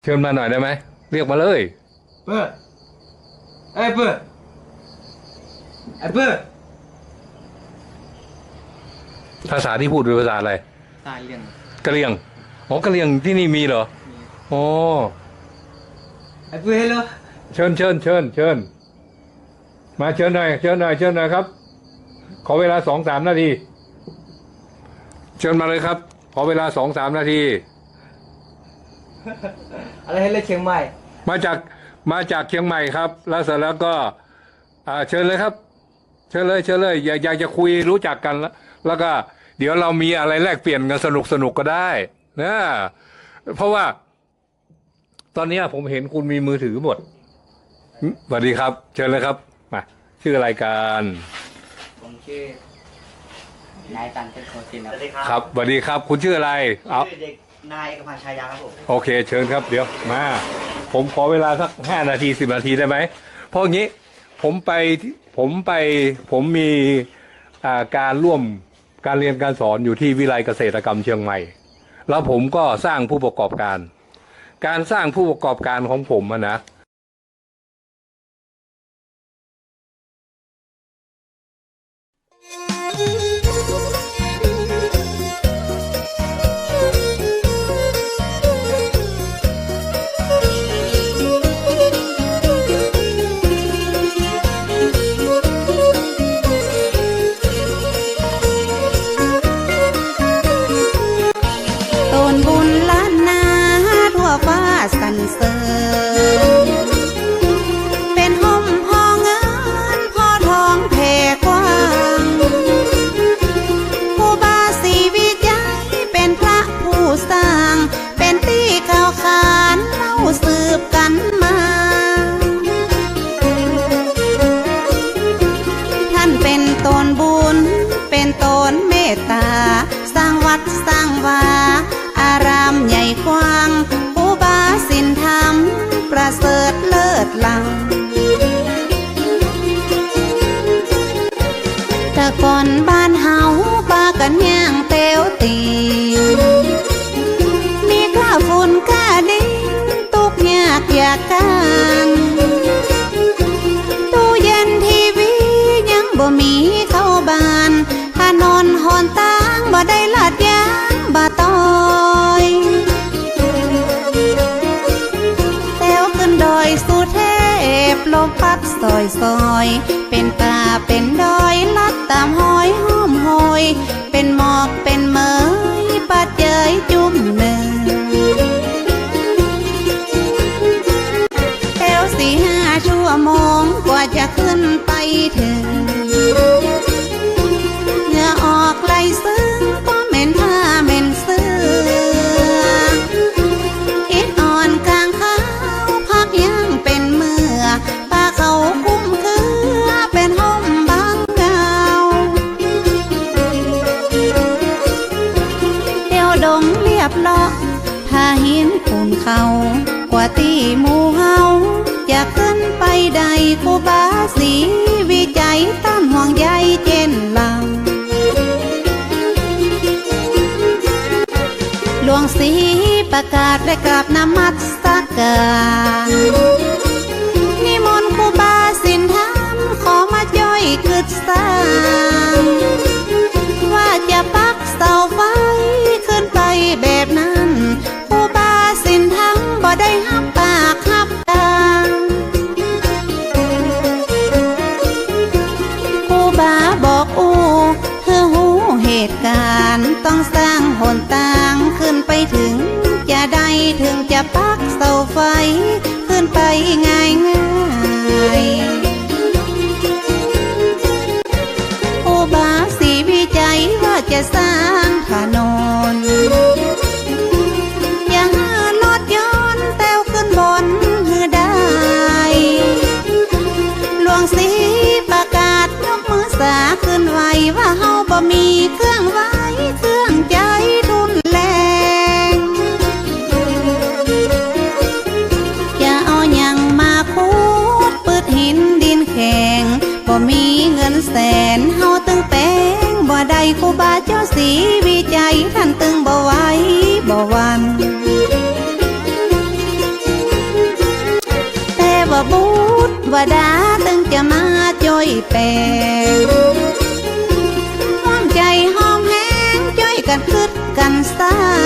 เชิญมาหน่อยได้ไหมเรียกมาเลยเปิดไอ้เปิดไอ้เปิดภาษาที่พูดเป็นภาษาอะไรตายเรื่องกะเหรี่ยงอ๋อกะเหรี่ยงที่นี่มีเหรออ๋อไอ้เปิดเหรอเชิญมาเชิญหน่อยครับขอเวลา2-3 นาทีเชิญมาเลยครับขอเวลา2-3 นาทีอะไรให้เล่นเชียงใหม่มาจากเชียงใหม่ครับแล้วเสร็จแล้วก็เชิญเลยครับเชิญเลยอยากจะคุยรู้จักกันแล้วก็เดี๋ยวเรามีอะไรแลกเปลี่ยนกันสนุกก็ได้นะเพราะว่าตอนนี้ผมเห็นคุณมีมือถือหมดสวัสดีครับเชิญเลยครับมาชื่ออะไรกันผมชื่อนายตันเป็นโคจินครับสวัสดีครับคุณชื่ออะไรชื่อเด็กนายเอกพันธ์ชายาครับผมโอเคเชิญครับเดี๋ยวมาผมขอเวลาสัก5 นาที10 นาทีได้ไหมเพราะงี้ผมมีการร่วมการเรียนการสอนอยู่ที่วิไลเกษตรกรรมเชียงใหม่แล้วผมก็สร้างผู้ประกอบการสร้างผู้ประกอบการของผมนะสรรเสริญเป็นห่มพอเงินพอทองแผ่กว้างผู้บาสีวิจัยเป็นพระผู้สร้างเป็นที่ข่าวขานเล่าสืบกันมาท่านเป็นตนบุญเป็นตนเมตตาสร้างวัดสร้างวาอารามใหญ่กว้างสินธรรมประเสริฐเลิศล้ำแต่ก่อนบ้านเฮาปากันย่างเตียวตีมีข้าฝุ่นข้าดินตุกยากอยากกันตู้เย็นทีวียังบ่มีเข้าบ้านถนนหนทางบ่ได้ลาดยางบ่ต้อยดอยสุเทพลมพัดซอยเป็นป่าเป็นดอยลัดตามห้อยห้อมหอยเป็นหมอกเป็นเมยปัดเจยจุ่มหนึ่งแถว4-5 ชั่วโมงกว่าจะขึ้นไปถึงเหงื่อออกไหลซึ้งก็เหม็นผ้าเหม็นเสื้ออิดอ่อนกลางขายังเป็นเมื่อป้าเขาคุ้มคือเป็นห่มบางเงาเดี่ยวดงเรียบเลาะถ้าหินปูนเขากว่าตีหมู่เฮาจะขึ้นไปใดกูบาสีวิจัยต้านห่วงใยเจนลำหลวงศรีประกาศและกราบนมัสการนิมนต์ครูบาสินธรรมขอมาย่อยกึศสร้างว่าจะปักเสาไฟขึ้นไปแบบนั้นครูบาสินธรรมบ่ได้หับปากหับตาครูบาบอกเธอหูเหตุการณ์ต้องสร้างหนทางขึ้นไปถึงจะได้ถึงจะปักเสาไฟขึ้นไปง่ายผู้บาสีวิจัยว่าจะสร้างถนนอย่าหารถยนต์แต้วขึ้นบนหือได้หลวงศรีประกาศยกมือสาขึ้นไว้ว่าเฮาบ่มีเครื่องไว้เครื่องใจทุนแรงอย่าเอาหยังมาคูดปืดหินดินแข็งบ่มีเงินแสนเฮาตึงแป้งบ่ได้ครูบาเจ้าศรีวิจัยท่านตึงบ่ไหวบ่วัน บุตรวดาตึงจะมาจ่อยแปลงห้อมใจห้อมแห้งจ่อยกันคึดกันสร้าง